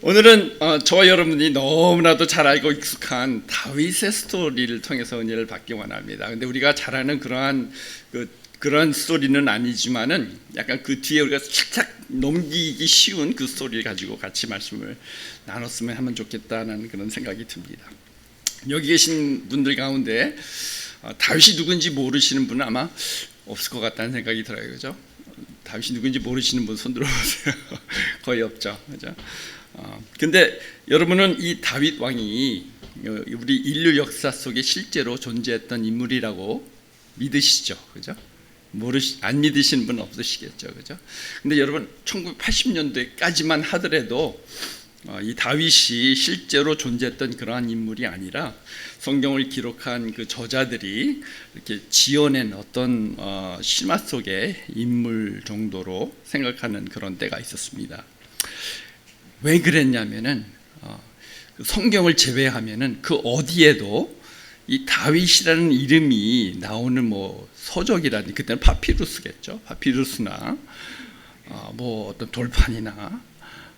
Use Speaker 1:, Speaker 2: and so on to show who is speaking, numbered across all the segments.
Speaker 1: 오늘은 저와 여러분이 너무나도 잘 알고 익숙한 다윗의 스토리를 통해서 은혜를 받기 원합니다. 근데 우리가 잘 아는 그런 스토리는 아니지만은 약간 그 뒤에 우리가 착착 넘기기 쉬운 그 스토리를 가지고 같이 말씀을 나눴으면 하면 좋겠다는 그런 생각이 듭니다. 여기 계신 분들 가운데 다윗이 누군지 모르시는 분은 아마 없을 것 같다는 생각이 들어요. 그죠? 다윗이 누군지 모르시는 분 손 들어보세요. 거의 없죠. 그죠? 근데 여러분은 이 다윗 왕이 우리 인류 역사 속에 실제로 존재했던 인물이라고 믿으시죠? 그죠? 안 믿으시는 분은 없으시겠죠? 그죠? 근데 여러분 1980년대까지만 하더라도 이 다윗이 실제로 존재했던 그러한 인물이 아니라 성경을 기록한 그 저자들이 이렇게 지어낸 어떤 신화 속의 인물 정도로 생각하는 그런 때가 있었습니다. 왜 그랬냐면은 성경을 제외하면은 그 어디에도 이 다윗이라는 이름이 나오는 뭐 서적이라든지, 그때는 파피루스겠죠. 파피루스나 뭐 어떤 돌판이나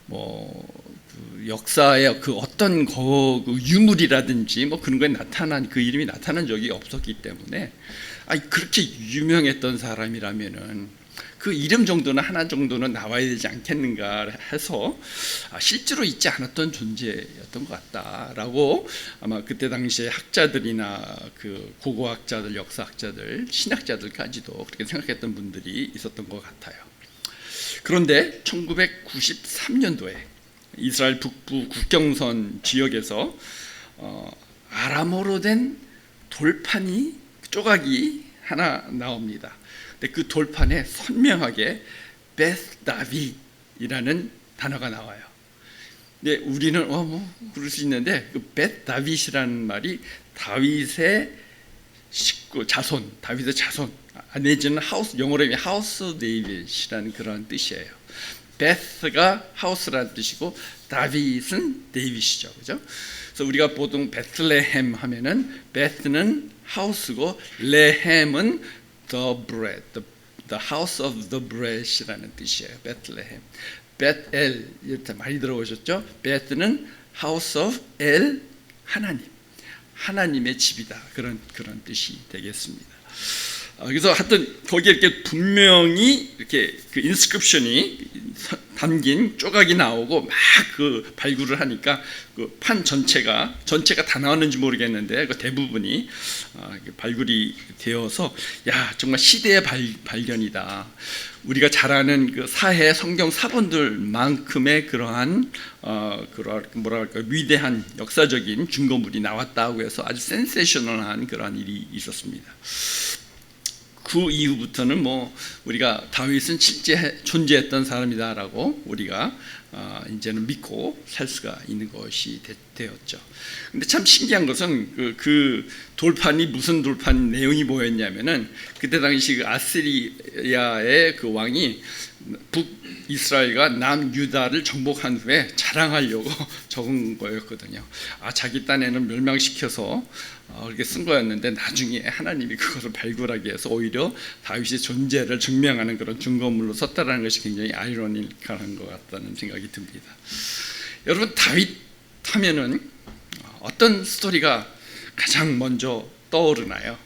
Speaker 1: 뭐 그 역사의 그 어떤 그 유물이라든지 뭐 그런 거에 나타난 그 이름이 나타난 적이 없었기 때문에 그렇게 유명했던 사람이라면은 그 이름 정도는 하나 정도는 나와야 되지 않겠는가 해서 실제로 있지 않았던 존재였던 것 같다라고 아마 그때 당시에 학자들이나 그 고고학자들, 역사학자들, 신학자들까지도 그렇게 생각했던 분들이 있었던 것 같아요. 그런데 1993년도에 이스라엘 북부 국경선 지역에서 아람어로 된 돌판이 조각이 하나 나옵니다. 그 돌판에 선명하게 벳다윗이라는 단어가 나와요. 근데 우리는 뭐 그럴 수 있는데 그 벳다윗이라는 말이 다윗의 식구, 자손, 다윗의 자손, 내지는 하우스, 영어로 하면 하우스 데이빗이라는 그런 뜻이에요. 베스가 하우스라는 뜻이고 다윗은 데이빗이죠, 그죠? 그래서 우리가 보통 베틀레헴 하면은 베스는 하우스고 레헴은 the bread, the house of the bread이라는 뜻이에요. 베틀레헴, 벳엘 이렇게 많이 들어보셨죠? 베트는 house of el, 하나님의 집이다, 그런 뜻이 되겠습니다. 그래서 하여튼 거기에 이렇게 분명히 이렇게 그 인스크립션이 담긴 조각이 나오고 막 그 발굴을 하니까 그 판 전체가 다 나왔는지 모르겠는데 그 대부분이 발굴이 되어서 정말 시대의 발견이다. 우리가 잘 아는 그 사해 성경 사본들만큼의 그러한 위대한 역사적인 증거물이 나왔다고 해서 아주 센세이셔널한 그러한 일이 있었습니다. 그 이후부터는 뭐 우리가 다윗은 실제 존재했던 사람이다라고 우리가 이제는 믿고 살 수가 있는 것이 되었죠. 근데 참 신기한 것은 그 돌판이 무슨 돌판 내용이 뭐였냐면은 그때 당시 그 아스리야의 그 왕이 북이스라엘과 남유다를 정복한 후에 자랑하려고 적은 거였거든요. 자기 딴에는 멸망시켜서 그렇게 쓴 거였는데 나중에 하나님이 그것을 발굴하기 위해서 오히려 다윗의 존재를 증명하는 그런 증거물로 썼다라는 것이 굉장히 아이러니컬한 것 같다는 생각이 듭니다. 여러분, 다윗 하면은 어떤 스토리가 가장 먼저 떠오르나요?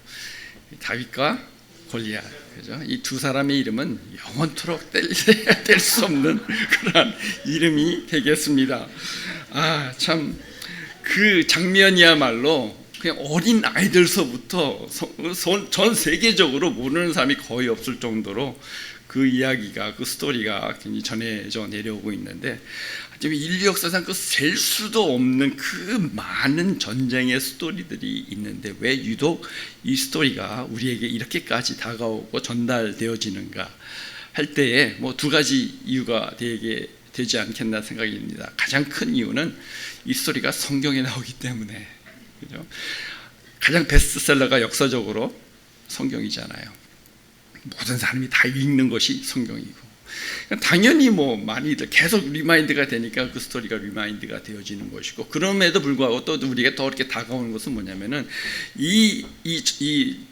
Speaker 1: 다윗과 골리앗, 그죠? 이 두 사람의 이름은 영원토록 뗄 수 없는 그런 이름이 되겠습니다. 참 그 장면이야말로 그냥 어린 아이들서부터 전 세계적으로 모르는 사람이 거의 없을 정도로 그 이야기가, 그 스토리가 굉장히 전해져 내려오고 있는데, 인류 역사상 그 셀 수도 없는 그 많은 전쟁의 스토리들이 있는데 왜 유독 이 스토리가 우리에게 이렇게까지 다가오고 전달되어지는가 할 때에 뭐 두 가지 이유가 되지 않겠나 생각이 듭니다. 가장 큰 이유는 이 스토리가 성경에 나오기 때문에, 그죠? 가장 베스트셀러가 역사적으로 성경이잖아요. 모든 사람이 다 읽는 것이 성경이고, 당연히 뭐 많이들 계속 리마인드가 되니까 그 스토리가 리마인드가 되어지는 것이고, 그럼에도 불구하고 또 우리가 더 이렇게 다가오는 것은 뭐냐면은 이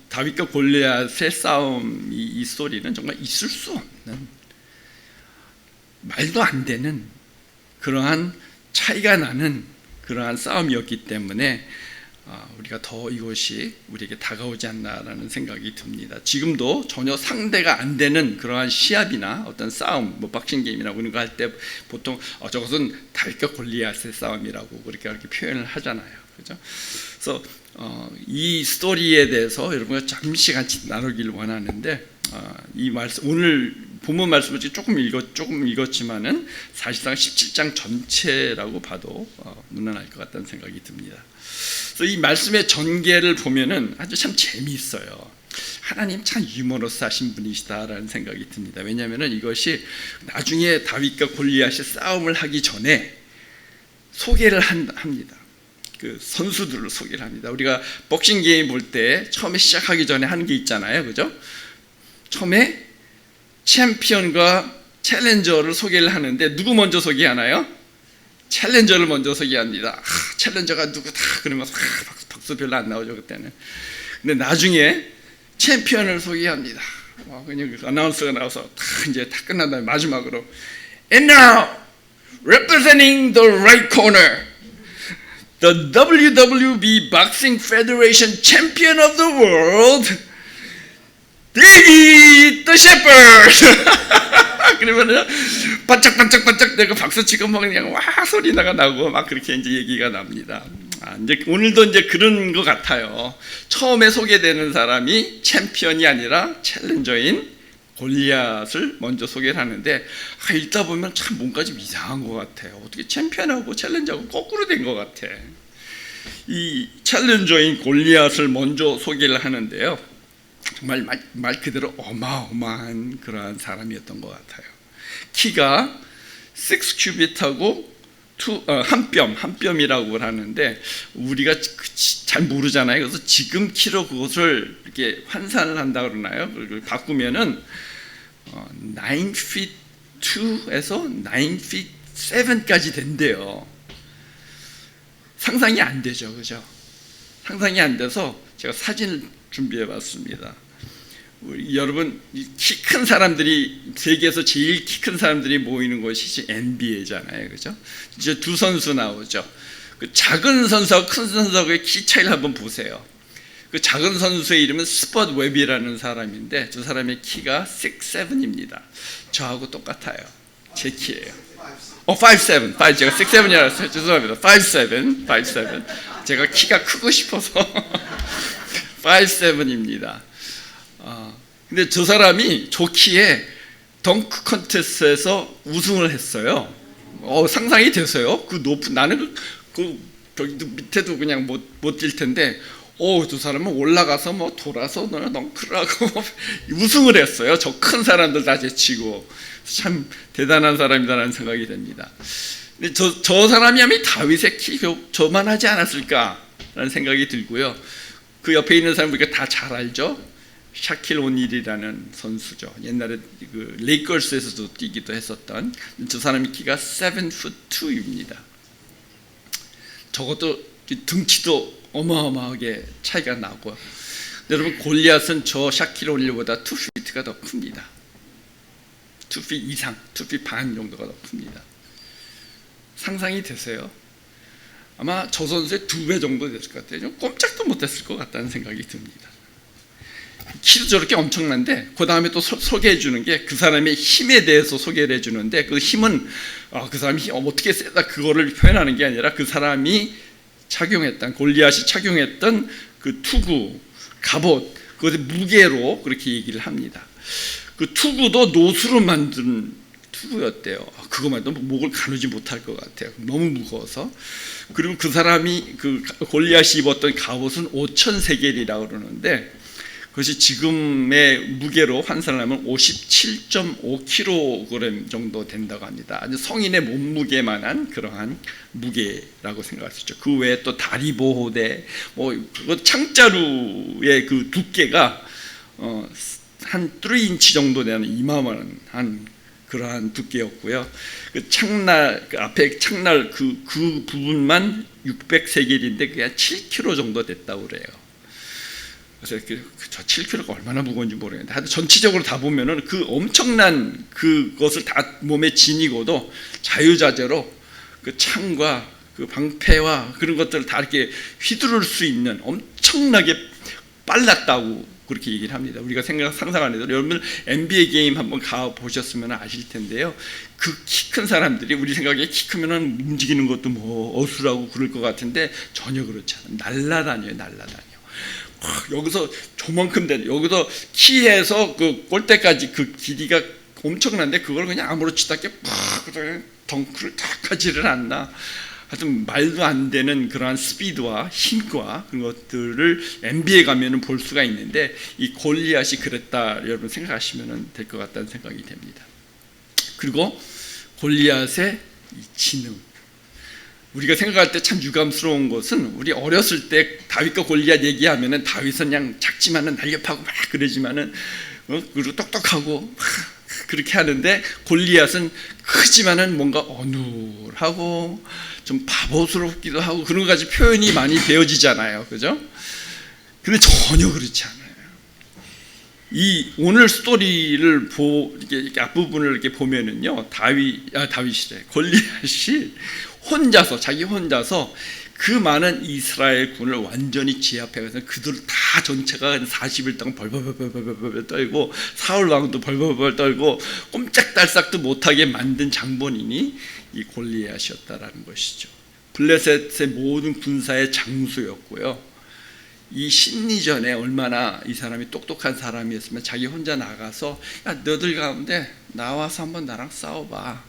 Speaker 1: 다윗과 골리앗의 싸움, 이 스토리는 정말 있을 수 없는, 말도 안 되는 그러한 차이가 나는 그러한 싸움이었기 때문에 우리가 더 이것이 우리에게 다가오지 않나라는 생각이 듭니다. 지금도 전혀 상대가 안 되는 그러한 시합이나 어떤 싸움, 뭐 박싱 게임이나 이런 거 할 때 보통 저것은 다윗과 골리앗의 싸움이라고 그렇게 표현을 하잖아요. 그죠? 그래서 이 스토리에 대해서 여러분과 잠시 같이 나누기를 원하는데, 이 말씀 오늘 본문 말씀을 조금 읽었지만은 사실상 17장 전체라고 봐도 무난할 것 같다는 생각이 듭니다. 그래서 이 말씀의 전개를 보면은 아주 참 재미있어요. 하나님 참 유머러스하신 분이시다라는 생각이 듭니다. 왜냐하면은 이것이 나중에 다윗과 골리앗이 싸움을 하기 전에 소개를 합니다. 그 선수들을 소개를 합니다. 우리가 복싱 게임 볼 때 처음에 시작하기 전에 하는 게 있잖아요, 그죠? 처음에 챔피언과 챌린저를 소개를 하는데 누구 먼저 소개하나요? 챌린저를 먼저 소개합니다. 챌린저가 누구다 그러면 박수 별로 안 나오죠 그때는. 근데 나중에 챔피언을 소개합니다. 그냥 아나운서가 나와서 이제 다 끝난 다음에 마지막으로 And now representing the right corner, the WWB Boxing Federation Champion of the World, David the Shepherd. 그러면은 반짝반짝반짝 내가 박수치고 막 그냥 와 소리가 나고 막 그렇게 이제 얘기가 납니다. 이제 오늘도 이제 그런 것 같아요. 처음에 소개되는 사람이 챔피언이 아니라 챌린저인 골리앗을 먼저 소개를 하는데 읽다 보면 참 뭔가 좀 이상한 것 같아요. 어떻게 챔피언하고 챌린저하고 거꾸로 된 것 같아. 이 챌린저인 골리앗을 먼저 소개를 하는데요. 정말 말 그대로 어마어마한 그러한 사람이었던 것 같아요. 키가 6큐빗하고 한 뼘이라고 하는데 우리가 잘 모르잖아요. 그래서 지금 키로 그것을 이렇게 환산을 한다 그러나요? 그걸 바꾸면은 9feet 2에서 9feet 7까지 된대요. 상상이 안 되죠, 그죠? 상상이 안 돼서 제가 사진을 준비해봤습니다. 여러분 키 큰 사람들이 세계에서 제일 키 큰 사람들이 모이는 곳이 NBA잖아요, 그죠? 이제 두 선수 나오죠. 그 작은 선수하고 큰 선수하고의 키 차이를 한번 보세요. 그 작은 선수의 이름은 스퍼트 웹이라는 사람인데 저 사람의 키가 6'7입니다. 저하고 똑같아요. 제 키예요. 5'7", 제가 6'7이라고 했어요. 죄송합니다. 5'7". 제가 키가 크고 싶어서 5'7입니다. 근데 저 사람이 저 키에 덩크 컨테스트에서 우승을 했어요. 상상이 되세요? 그 높은 나는 저기도 밑에도 그냥 못 뛸 텐데, 저 사람은 올라가서 뭐 돌아서 덩크를 하고 우승을 했어요. 저 큰 사람들 다 제치고 참 대단한 사람이다라는 생각이 됩니다. 근데 저 사람이 아마 다윗의 키 저만 하지 않았을까라는 생각이 들고요. 그 옆에 있는 사람 우리가 다 잘 알죠. 샤킬 오닐이라는 선수죠. 옛날에 그 레이커스에서도 뛰기도 했었던 저 사람의 키가 7'2"입니다. 저것도 등치도 어마어마하게 차이가 나고, 여러분 골리앗은 저 샤킬 오닐보다 2feet가 더 큽니다. 2feet 이상, 2feet 반 정도가 더 큽니다. 상상이 되세요? 아마 저 선수의 2배 정도 됐을 것 같아요. 좀 꼼짝도 못했을 것 같다는 생각이 듭니다. 키도 저렇게 엄청난데 그 다음에 또 소개해 주는 게 그 사람의 힘에 대해서 소개를 해주는데, 그 힘은 그 사람이 어떻게 세다 그거를 표현하는 게 아니라 그 사람이 착용했던, 골리앗이 착용했던 그 투구, 갑옷, 그것의 무게로 그렇게 얘기를 합니다. 그 투구도 노수로 만든 투구였대요. 그것만 해도 목을 가누지 못할 것 같아요. 너무 무거워서. 그리고 그 사람이 그 골리앗이 입었던 갑옷은 5,000세겔이라고 그러는데 그것이 지금의 무게로 환산하면 57.5kg 정도 된다고 합니다. 아주 성인의 몸무게만한 그러한 무게라고 생각할 수 있죠. 그 외에 또 다리 보호대, 창자루의 그 두께가 한 3인치 정도 되는 이마만한 그러한 두께였고요. 그 창날, 그 앞에 창날 그 부분만 600세겔인데 그게 한 7kg 정도 됐다고 그래요. 그래서 저 7kg가 얼마나 무거운지 모르겠는데 하여튼 전체적으로 다 보면은 그 엄청난 그것을 다 몸에 지니고도 자유자재로 그 창과 그 방패와 그런 것들을 다 이렇게 휘두를 수 있는 엄청나게 빨랐다고 그렇게 얘기를 합니다. 우리가 상상하는 대로 여러분 NBA 게임 한번 가 보셨으면 아실 텐데요. 그 키 큰 사람들이 우리 생각에 키 크면은 움직이는 것도 뭐 어수라고 그럴 것 같은데 전혀 그렇지 않아요. 날라다녀요. 여기서 저만큼 되는 여기서 키에서 그 골대까지 그 길이가 엄청난데 그걸 그냥 아무렇지도 않게 팍 덩크를 탁 하지를 않나. 하여튼 말도 안 되는 그러한 스피드와 힘과 그런 것들을 NBA에 가면은 볼 수가 있는데 이 골리앗이 그랬다 여러분 생각하시면 될 것 같다는 생각이 됩니다. 그리고 골리앗의 이 지능, 우리가 생각할 때 참 유감스러운 것은 우리 어렸을 때 다윗과 골리앗 얘기하면은 다윗은 그냥 작지만은 날렵하고 막 그러지만은 그리고 똑똑하고 그렇게 하는데 골리앗은 크지만은 뭔가 어눌하고 좀 바보스럽기도 하고 그런 거 가지고 표현이 많이 되어지잖아요, 그죠? 근데 전혀 그렇지 않아요. 이 오늘 스토리를 이렇게 앞부분을 이렇게 보면은요, 다윗이래. 골리앗이 자기 혼자서 그 많은 이스라엘 군을 완전히 제압해서 그들 다 전체가 40일 동안 벌벌벌 떨고 사울 왕도 벌벌벌 떨고 꼼짝달싹도 못하게 만든 장본인이 이 골리앗이었다라는 것이죠. 블레셋의 모든 군사의 장수였고요. 이 심리전에 얼마나 이 사람이 똑똑한 사람이었으면 자기 혼자 나가서 야 너들 가운데 나와서 한번 나랑 싸워봐.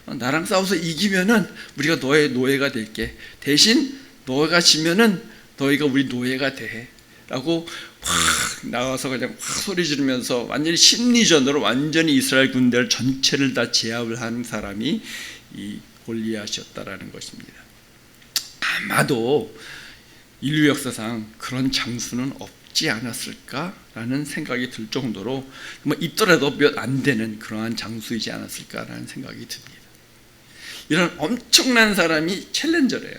Speaker 1: 나랑 싸워서 이기면은 우리가 너의 노예가 될게. 대신 너가 지면은 너희가 우리 노예가 돼. 라고 확 나와서 그냥 확 소리 지르면서 완전히 심리전으로 완전히 이스라엘 군대를 전체를 다 제압을 한 사람이 이 골리앗이었다라는 것입니다. 아마도 인류 역사상 그런 장수는 없지 않았을까라는 생각이 들 정도로 뭐 있더라도 몇 안 되는 그러한 장수이지 않았을까라는 생각이 듭니다. 이런 엄청난 사람이 챌린저래요.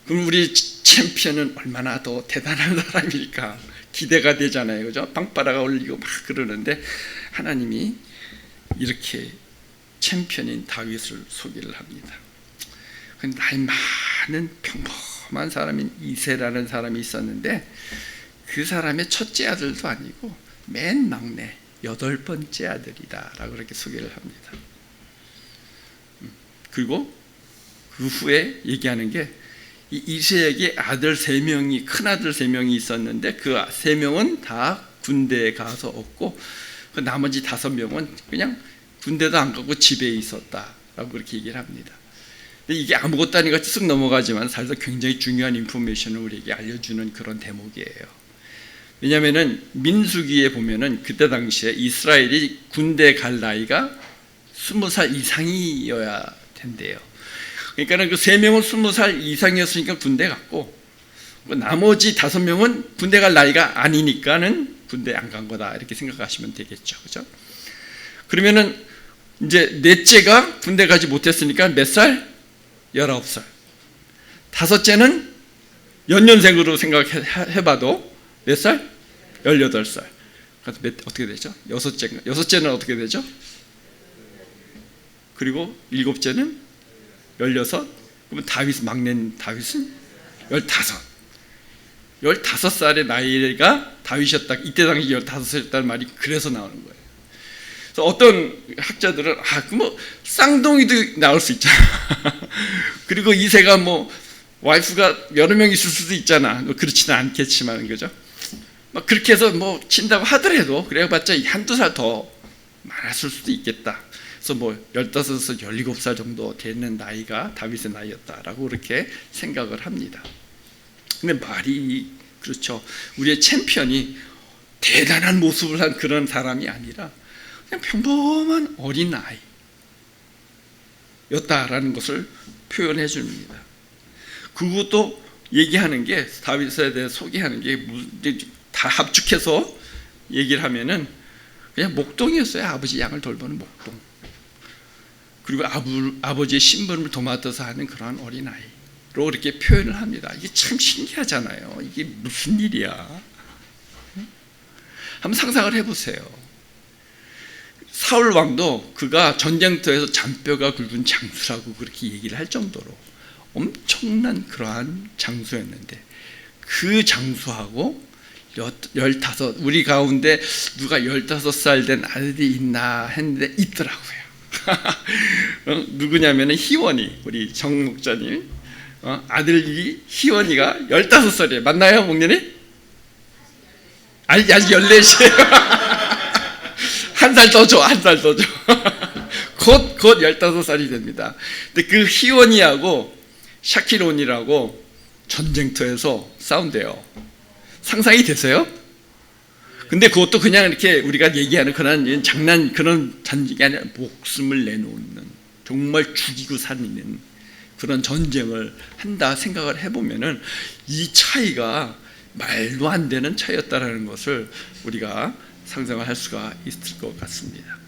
Speaker 1: 그럼 우리 챔피언은 얼마나 더 대단한 사람일까 기대가 되잖아요, 그죠? 빵빠라가 올리고 막 그러는데 하나님이 이렇게 챔피언인 다윗을 소개를 합니다. 나이 많은 평범한 사람인 이새라는 사람이 있었는데 그 사람의 첫째 아들도 아니고 맨 막내 8번째 아들이다라고 그렇게 소개를 합니다. 그리고 그 후에 얘기하는 게 이새에게 아들 3명이 큰 아들 3명이 있었는데 그 3명은 다 군대에 가서 없고 그 나머지 5명은 그냥 군대도 안 가고 집에 있었다라고 그렇게 얘기를 합니다. 이게 아무것도 아닌 것 같이 쓱 넘어가지만 사실 굉장히 중요한 인포메이션을 우리에게 알려주는 그런 대목이에요. 왜냐하면은 민수기에 보면은 그때 당시에 이스라엘이 군대 갈 나이가 20살 이상이어야 된대요. 그러니까는 그 3명은 20살 이상이었으니까 군대 갔고 나머지 5명은 군대 갈 나이가 아니니까는 군대 안 간 거다 이렇게 생각하시면 되겠죠, 그죠? 그러면은 이제 넷째가 군대 가지 못했으니까 몇 살? 19살. 5째는 연년생으로 생각해봐도 몇 살? 18살. 그래서 어떻게 되죠? 여섯째는 어떻게 되죠? 그리고 7째는 16. 그러면 막내 다윗은 15. 15살의 나이가 다윗이었다. 이때 당시 15살이었다는 말이 그래서 나오는 거예요. 그래서 어떤 학자들은 뭐 쌍둥이도 나올 수 있잖아. 그리고 이새가 뭐 와이프가 여러 명 있을 수도 있잖아. 그렇지는 않겠지만 그죠? 막 그렇게 해서 뭐 친다고 하더라도 그래봤자 한두 살 더 많았을 수도 있겠다. 그래서 뭐 15에서 17살 정도 되는 나이가 다윗의 나이였다라고 그렇게 생각을 합니다. 근데 말이 그렇죠. 우리의 챔피언이 대단한 모습을 한 그런 사람이 아니라 그냥 평범한 어린 아이였다라는 것을 표현해 줍니다. 그것도 얘기하는 게 다윗에 대해 소개하는 게 다 합축해서 얘기를 하면은 그냥 목동이었어요. 아버지 양을 돌보는 목동. 그리고 아버지의 신분을 도맡아서 하는 그런 어린 아이로 이렇게 표현을 합니다. 이게 참 신기하잖아요. 이게 무슨 일이야? 한번 상상을 해보세요. 사울 왕도 그가 전쟁터에서 잔뼈가 굵은 장수라고 그렇게 얘기를 할 정도로 엄청난 그러한 장수였는데, 그 장수하고 15, 우리 가운데 누가 15살 된 아들이 있나 했는데 있더라고요. 누구냐면은 희원이, 우리 정 목사님 아들이 희원이가 15살이에요. 맞나요, 목련이? 아직 14이에요. 한 살 더 줘, 한 살 더 줘. 곧 15살이 됩니다. 근데 그 희원이하고 샤키론이라고 전쟁터에서 싸운대요. 상상이 되세요? 근데 그것도 그냥 이렇게 우리가 얘기하는 그런 장난, 그런 전쟁이 아니라 목숨을 내놓는, 정말 죽이고 살리는 그런 전쟁을 한다 생각을 해보면은 이 차이가 말도 안 되는 차이였다라는 것을 우리가 상상을 할 수가 있을 것 같습니다.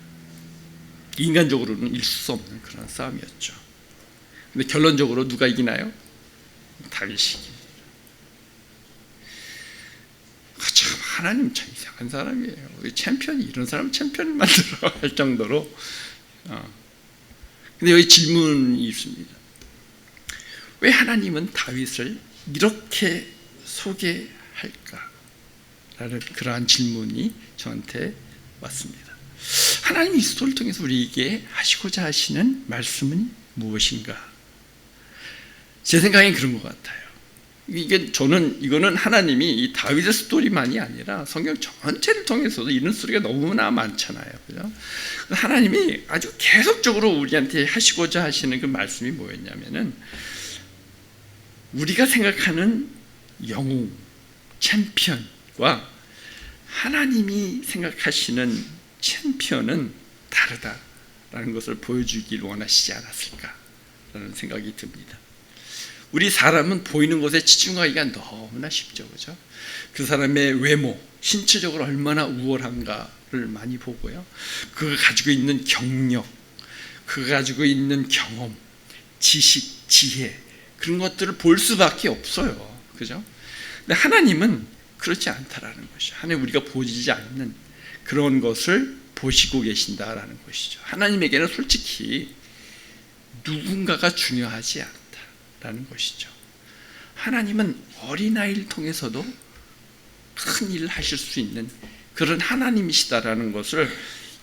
Speaker 1: 인간적으로는 이길 수 없는 그런 싸움이었죠. 근데 결론적으로 누가 이기나요? 다윗이. 참 하나님 참 이상한 사람이에요. 챔피언이, 이런 사람 챔피언을 만들어 할 정도로. 근데 여기 질문이 있습니다. 왜 하나님은 다윗을 이렇게 소개할까? 라는 그러한 질문이 저한테 왔습니다. 하나님이 이 스토리를 통해서 우리에게 하시고자 하시는 말씀은 무엇인가? 제 생각엔 그런 것 같아요. 이거는 하나님이 이 다윗의 스토리만이 아니라 성경 전체를 통해서도 이런 스토리가 너무나 많잖아요. 그죠? 하나님이 아주 계속적으로 우리한테 하시고자 하시는 그 말씀이 뭐였냐면은, 우리가 생각하는 영웅, 챔피언과 하나님이 생각하시는 챔피언은 다르다라는 것을 보여주길 원하시지 않았을까라는 생각이 듭니다. 우리 사람은 보이는 것에 치중하기가 너무나 쉽죠, 그죠? 그 사람의 외모, 신체적으로 얼마나 우월한가를 많이 보고요. 그가 가지고 있는 경력, 그가 가지고 있는 경험, 지식, 지혜, 그런 것들을 볼 수밖에 없어요, 그죠? 근데 하나님은 그렇지 않다라는 것이죠. 하나님, 우리가 보이지 않는 그런 것을 보시고 계신다라는 것이죠. 하나님에게는 솔직히 누군가가 중요하지 않다라는 것이죠. 하나님은 어린아이를 통해서도 큰 일을 하실 수 있는 그런 하나님이시다라는 것을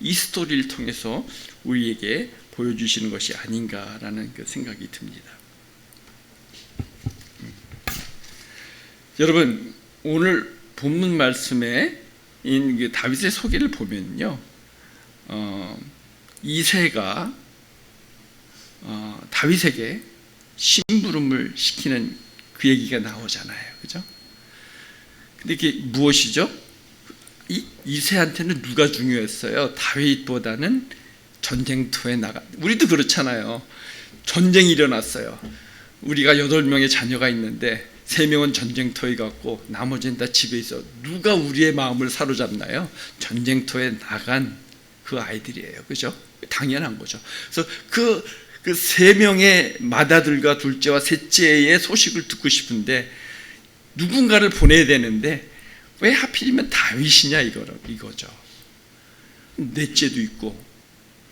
Speaker 1: 이 스토리를 통해서 우리에게 보여주시는 것이 아닌가라는 그 생각이 듭니다. 여러분, 오늘 본문 말씀에 다윗의 소개를 보면요, 이새가 다윗에게 심부름을 시키는 그 얘기가 나오잖아요, 그죠? 근데 이게 무엇이죠? 이새한테는 누가 중요했어요? 다윗보다는 전쟁터에 나가. 우리도 그렇잖아요. 전쟁이 일어났어요. 우리가 8명의 자녀가 있는데 3명은 전쟁터에 갔고 나머지는 다 집에 있어. 누가 우리의 마음을 사로잡나요? 전쟁터에 나간 그 아이들이에요, 그죠? 당연한 거죠. 그래서 그 3명의 맏아들과 둘째와 셋째의 소식을 듣고 싶은데 누군가를 보내야 되는데 왜 하필이면 다윗이냐 이거죠. 넷째도 있고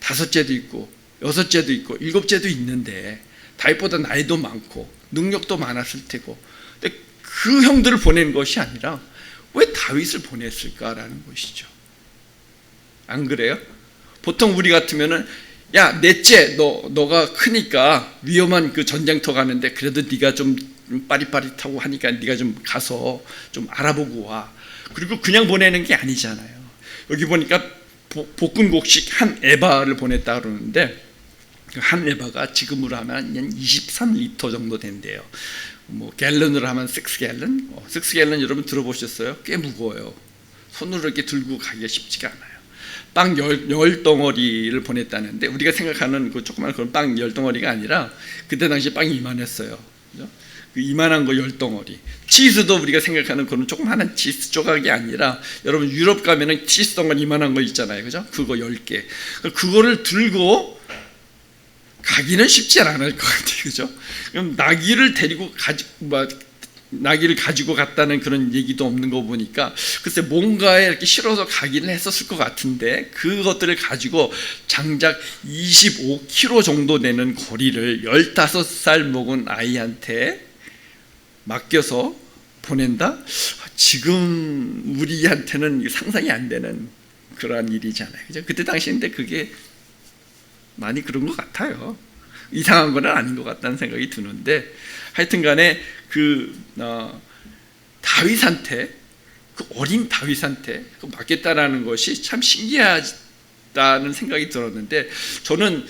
Speaker 1: 5째도 있고 6째도 있고 7째도 있는데 다윗보다 나이도 많고 능력도 많았을 테고, 근데 그 형들을 보낸 것이 아니라 왜 다윗을 보냈을까라는 것이죠. 안 그래요? 보통 우리 같으면은, 야, 넷째, 너가 크니까 위험한 그 전쟁터 가는데 그래도 네가 좀 빠릿빠릿하고 하니까 네가 좀 가서 좀 알아보고 와. 그리고 그냥 보내는 게 아니잖아요. 여기 보니까 볶음곡식 한 에바를 보냈다 그러는데, 한 에바가 지금으로 하면 한 23리터 정도 된대요. 뭐 갤런으로 하면 6갤런. 6갤런 여러분 들어보셨어요? 꽤 무거워요. 손으로 이렇게 들고 가기가 쉽지가 않아요. 빵 10덩어리를 보냈다는데, 우리가 생각하는 그 조그마한 그런 빵 10덩어리가 아니라 그때 당시 빵이 이만했어요. 그죠? 그 이만한 거 10덩어리. 치즈도 우리가 생각하는 그런 조그마한 치즈 조각이 아니라, 여러분 유럽 가면은 치즈 덩어리 이만한 거 있잖아요, 그죠? 그거 10개. 그거를 들고 가기는 쉽지 않을 것 같아요, 그죠? 그럼 나귀를 데리고 나귀를 가지고 갔다는 그런 얘기도 없는 거 보니까 글쎄 뭔가에 이렇게 실어서 가기는 했었을 것 같은데 그것들을 가지고 장작 25km 정도 되는 거리를 15살 먹은 아이한테 맡겨서 보낸다? 지금 우리한테는 상상이 안 되는 그러한 일이잖아요. 그죠? 그때 당시인데 그게 많이 그런 것 같아요. 이상한 건 아닌 것 같다는 생각이 드는데 하여튼 간에 다윗한테 그 어린 다윗한테 맡겼다라는 것이 참 신기하다는 생각이 들었는데 저는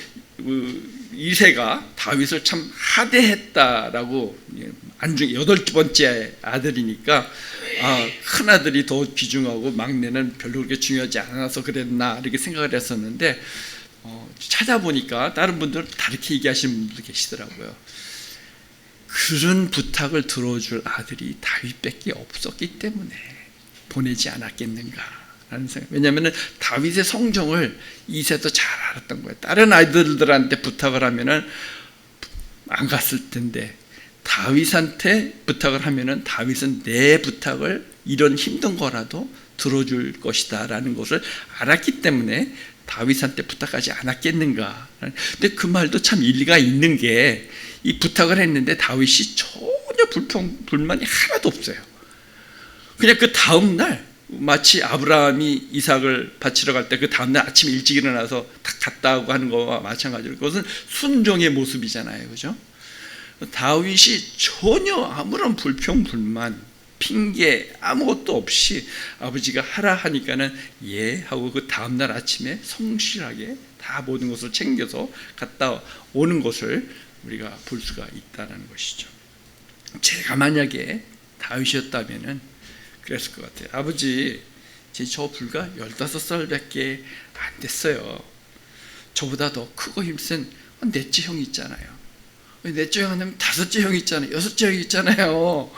Speaker 1: 이새가 다윗을 참 하대했다라고 안중에 8번째 아들이니까 큰 아들이 더 귀중하고 막내는 별로 그렇게 중요하지 않아서 그랬나 이렇게 생각을 했었는데 찾아보니까 다른 분들은 다르게 얘기하시는 분들도 계시더라고요. 그런 부탁을 들어줄 아들이 다윗밖에 없었기 때문에 보내지 않았겠는가라는 생각. 왜냐하면 다윗의 성정을 이새도 잘 알았던 거예요. 다른 아이들한테 부탁을 하면은 안 갔을 텐데 다윗한테 부탁을 하면은 다윗은 내 부탁을 이런 힘든 거라도 들어줄 것이다라는 것을 알았기 때문에 다윗한테 부탁하지 않았겠는가. 근데 그 말도 참 일리가 있는 게 이 부탁을 했는데 다윗이 전혀 불만이 하나도 없어요. 그냥 그 다음 날 마치 아브라함이 이삭을 바치러 갈 때 그 다음 날 아침 일찍 일어나서 딱 갔다 오고 하는 거와 마찬가지로 그것은 순종의 모습이잖아요. 그죠? 다윗이 전혀 아무런 불평불만 핑계 아무것도 없이 아버지가 하라 하니까는 예 하고 그 다음날 아침에 성실하게 다 모든 것을 챙겨서 갔다 오는 것을 우리가 볼 수가 있다는 것이죠. 제가 만약에 다윗이었다면은 그랬을 것 같아요. 아버지, 저 불과 15살밖에 안 됐어요. 저보다 더 크고 힘센 넷째 형이 있잖아요. 넷째 형 하면 5째 형이 있잖아요. 6째 형이 있잖아요.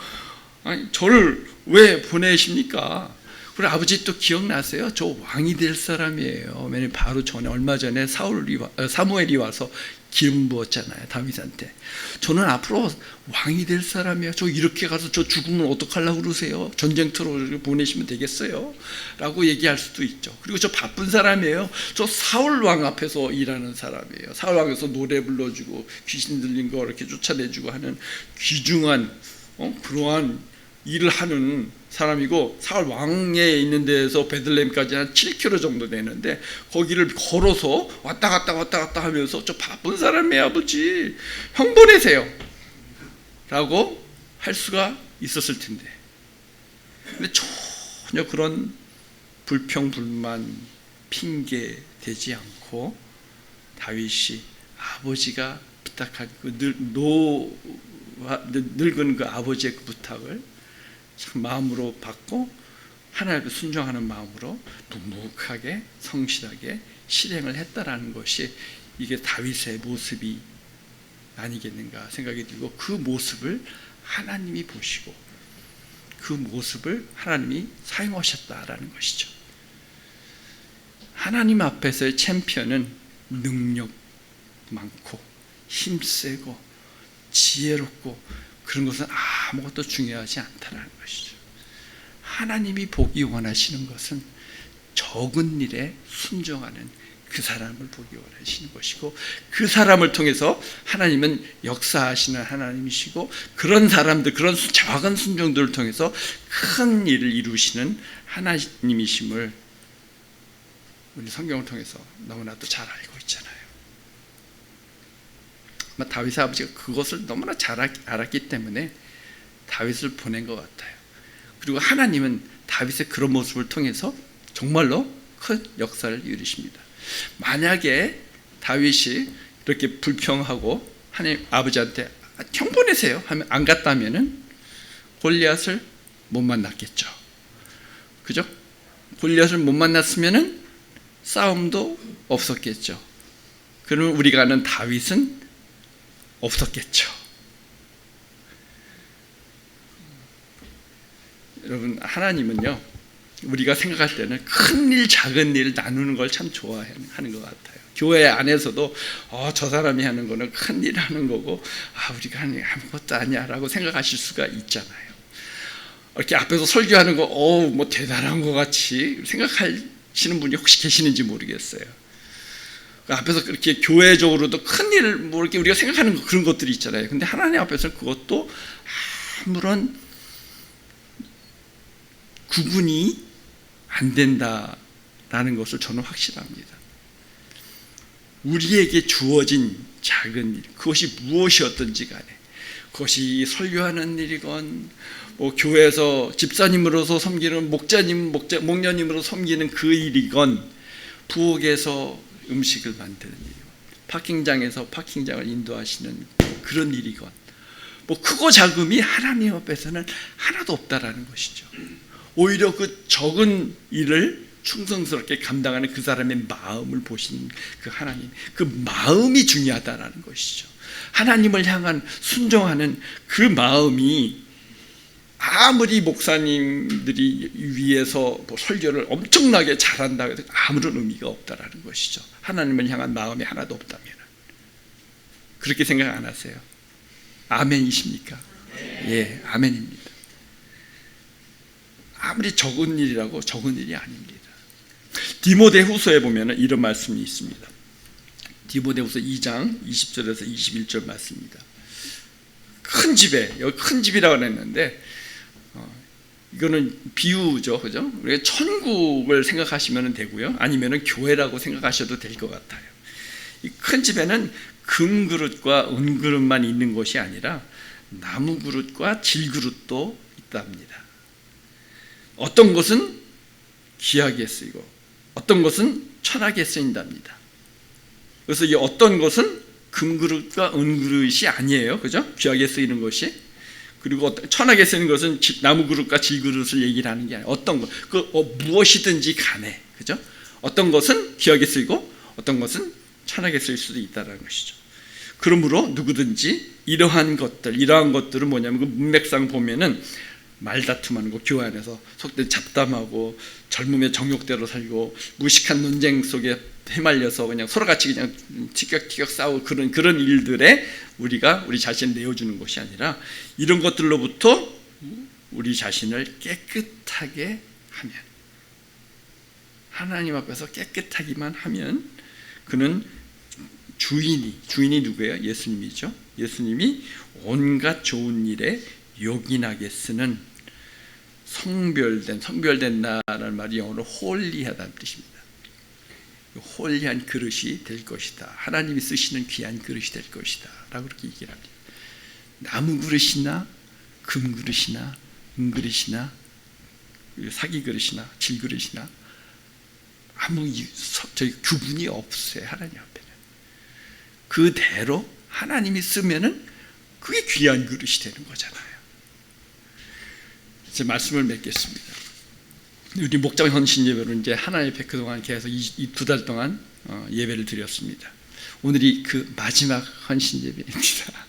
Speaker 1: 아니, 저를 왜 보내십니까? 그리고 아버지 또 기억나세요? 저 왕이 될 사람이에요. 왜냐면 바로 전에 얼마 전에 사무엘이 와서 기름 부었잖아요. 다윗한테. 저는 앞으로 왕이 될 사람이에요. 저 이렇게 가서 저 죽으면 어떡하려고 그러세요? 전쟁터로 보내시면 되겠어요? 라고 얘기할 수도 있죠. 그리고 저 바쁜 사람이에요. 저 사울 왕 앞에서 일하는 사람이에요. 사울 왕에서 노래 불러주고 귀신 들린 거 이렇게 쫓아내주고 하는 귀중한 그러한 일을 하는 사람이고 사울 왕에 있는 데에서 베들레헴까지 한 7km 정도 되는데 거기를 걸어서 왔다 갔다 하면서 저 바쁜 사람이에요. 아버지 형 보내세요 라고 할 수가 있었을 텐데 근데 전혀 그런 불평불만 핑계 대지 않고 다윗이 아버지가 부탁한 늙은 그 아버지의 그 부탁을 참 마음으로 받고 하나님께 순종하는 마음으로 묵묵하게 성실하게 실행을 했다라는 것이 이게 다윗의 모습이 아니겠는가 생각이 들고 그 모습을 하나님이 보시고 그 모습을 하나님이 사용하셨다라는 것이죠. 하나님 앞에서의 챔피언은 능력 많고 힘세고 지혜롭고 그런 것은 아무것도 중요하지 않다는 것이죠. 하나님이 보기 원하시는 것은 적은 일에 순종하는 그 사람을 보기 원하시는 것이고 그 사람을 통해서 하나님은 역사하시는 하나님이시고 그런 사람들, 그런 작은 순종들을 통해서 큰 일을 이루시는 하나님이심을 우리 성경을 통해서 너무나도 잘 알고 있잖아요. 다윗의 아버지가 그것을 너무나 잘 알았기 때문에 다윗을 보낸 것 같아요. 그리고 하나님은 다윗의 그런 모습을 통해서 정말로 큰 역사를 이루십니다. 만약에 다윗이 이렇게 불평하고 하나님 아버지한테 형 보내세요 하면 안 갔다면은 골리앗을 못 만났겠죠. 그죠? 골리앗을 못 만났으면은 싸움도 없었겠죠. 그러면 우리가 아는 다윗은 없었겠죠. 여러분 하나님은요 우리가 생각할 때는 큰 일, 작은 일 나누는 걸 참 좋아하는 것 같아요. 교회 안에서도 저 사람이 하는 거는 큰 일 하는 거고 우리가 하는 게 아무것도 아니야라고 생각하실 수가 있잖아요. 이렇게 앞에서 설교하는 거 뭐 대단한 것 같이 생각하시는 분이 혹시 계시는지 모르겠어요. 앞에서 그렇게 교회적으로도 큰 일을 뭐 이렇게 우리가 생각하는 그런 것들이 있잖아요. 근데 하나님 앞에서는 그것도 아무런 구분이 안 된다라는 것을 저는 확신합니다. 우리에게 주어진 작은 일, 그것이 무엇이었든지 간에, 그것이 설교하는 일이건 뭐 교회에서 집사님으로서 섬기는 목녀님으로 섬기는 그 일이건, 부엌에서 음식을 만드는 일이건, 파킹장에서 파킹장을 인도하시는 그런 일이건, 뭐 크고 작음이 하나님 앞에서는 하나도 없다라는 것이죠. 오히려 그 적은 일을 충성스럽게 감당하는 그 사람의 마음을 보시는 그 하나님, 그 마음이 중요하다라는 것이죠. 하나님을 향한 순종하는 그 마음이 아무리 목사님들이 위에서 뭐 설교를 엄청나게 잘한다고 해도 아무런 의미가 없다라는 것이죠. 하나님을 향한 마음이 하나도 없다면. 그렇게 생각 안 하세요? 아멘이십니까? 예, 아멘입니다. 아무리 적은 일이라고 적은 일이 아닙니다. 디모데후서에 보면 이런 말씀이 있습니다. 디모데후서 2장 20절에서 21절 말씀입니다. 큰 집에, 여기 큰 집이라고 했는데 이거는 비유죠, 그죠? 우리가 천국을 생각하시면 되고요, 아니면은 교회라고 생각하셔도 될 것 같아요. 이 큰 집에는 금그릇과 은그릇만 있는 것이 아니라 나무그릇과 질그릇도 있답니다. 어떤 것은 귀하게 쓰이고 어떤 것은 천하게 쓰인답니다. 그래서 이 어떤 것은 금그릇과 은그릇이 아니에요, 그죠? 귀하게 쓰이는 것이. 그리고 천하게 쓰이는 것은 나무그릇과 질그릇을 얘기를 하는 게 아니에요. 어떤 것, 무엇이든지 간에, 그죠? 어떤 것은 귀하게 쓰이고 어떤 것은 천하게 쓰일 수도 있다는 것이죠. 그러므로 누구든지 이러한 것들은 뭐냐면 그 문맥상 보면은 말다툼하는 거, 교회 안에서 속된 잡담하고 젊음의 정욕대로 살고 무식한 논쟁 속에 휘말려서 그냥 서로같이 그냥 티격태격 싸우고 그런 일들에 우리가 우리 자신을 내어주는 것이 아니라 이런 것들로부터 우리 자신을 깨끗하게 하면, 하나님 앞에서 깨끗하기만 하면, 그는 주인이 누구예요? 예수님이죠. 예수님이 온갖 좋은 일에 요긴하게 쓰는 성별된다라는 말이 영어로 홀리하다는 뜻입니다. 홀리한 그릇이 될 것이다. 하나님이 쓰시는 귀한 그릇이 될 것이다 라고 그렇게 얘기를 합니다. 나무 그릇이나 금 그릇이나 은 그릇이나 사기 그릇이나 질 그릇이나 아무 구분이 없어요. 하나님 앞에는 그대로 하나님이 쓰면은 그게 귀한 그릇이 되는 거잖아요. 제 말씀을 맺겠습니다. 우리 목장 헌신 예배로 이제 하나님 앞에 그동안 계속 이 2달 동안 예배를 드렸습니다. 오늘이 그 마지막 헌신 예배입니다.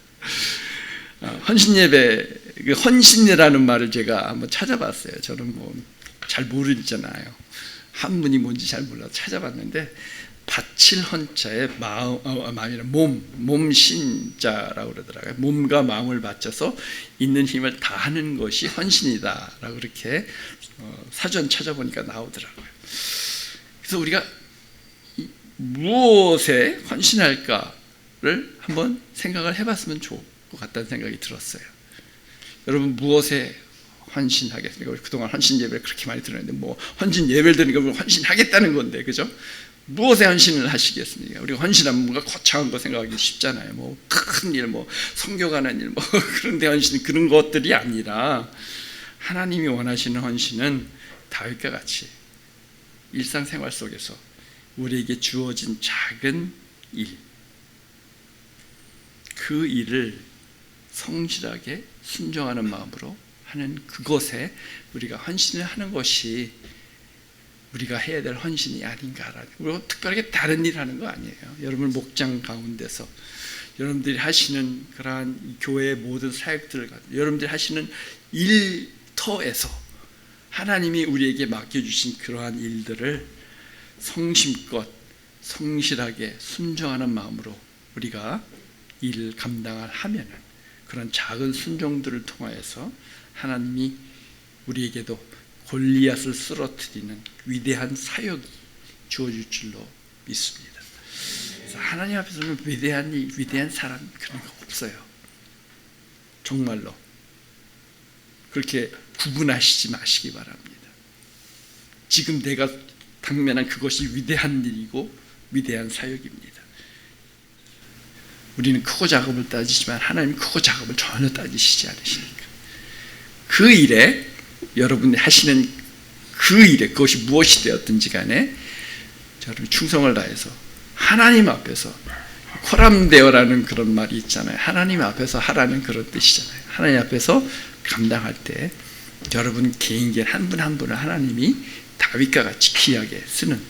Speaker 1: 헌신 예배, 그 헌신이라는 말을 제가 한번 찾아봤어요. 저는 뭐 잘 모르잖아요. 한문이 뭔지 잘 몰라서 찾아봤는데, 바칠 헌자에 마음이나 몸신자라고 그러더라고요. 몸과 마음을 바쳐서 있는 힘을 다하는 것이 헌신이다라고 그렇게 사전 찾아보니까 나오더라고요. 그래서 우리가 무엇에 헌신할까를 한번 생각을 해봤으면 좋을 것 같다는 생각이 들었어요. 여러분, 무엇에 헌신하겠습니까? 그동안 헌신 예배를 그렇게 많이 들었는데, 뭐 헌신 예배를 드리니까 헌신하겠다는 건데, 그죠? 무엇에 헌신을 하시겠습니까? 우리가 헌신하면 뭔가 거창한 거 생각하기 쉽잖아요. 뭐 큰 일, 뭐 선교가는 일, 뭐 그런데 헌신, 그런 것들이 아니라 하나님이 원하시는 헌신은 다윗과 같이 일상생활 속에서 우리에게 주어진 작은 일, 그 일을 성실하게 순종하는 마음으로 하는 그것에 우리가 헌신을 하는 것이 우리가 해야 될 헌신이 아닌가라는, 그리고 특별하게 다른 일 하는 거 아니에요. 여러분 목장 가운데서 여러분들이 하시는 그러한 교회의 모든 사역들을, 여러분들이 하시는 일터에서 하나님이 우리에게 맡겨주신 그러한 일들을 성심껏 성실하게 순종하는 마음으로 우리가 일을 감당을 하면은 그런 작은 순종들을 통하여서 하나님이 우리에게도 골리앗을 쓰러뜨리는 위대한 사역이 주어질 줄로 믿습니다. 그래서 하나님 앞에서는 위대한 사람 그런 거 없어요. 정말로 그렇게 구분하시지 마시기 바랍니다. 지금 내가 당면한 그것이 위대한 일이고 위대한 사역입니다. 우리는 크고 작음을 따지지만 하나님은 크고 작음을 전혀 따지시지 않으시니까 그 일에 여러분이 하시는 그 일에 그것이 무엇이 되었든지 간에 여러분 충성을 다해서 하나님 앞에서 코람데어라는 그런 말이 있잖아요. 하나님 앞에서 하라는 그런 뜻이잖아요. 하나님 앞에서 감당할 때 여러분 개인개 한 분 한 분을 하나님이 다윗과 같이 귀하게 쓰는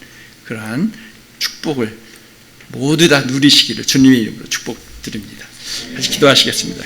Speaker 1: 그러한 축복을 모두 다 누리시기를 주님의 이름으로 축복드립니다. 같이 기도하시겠습니다.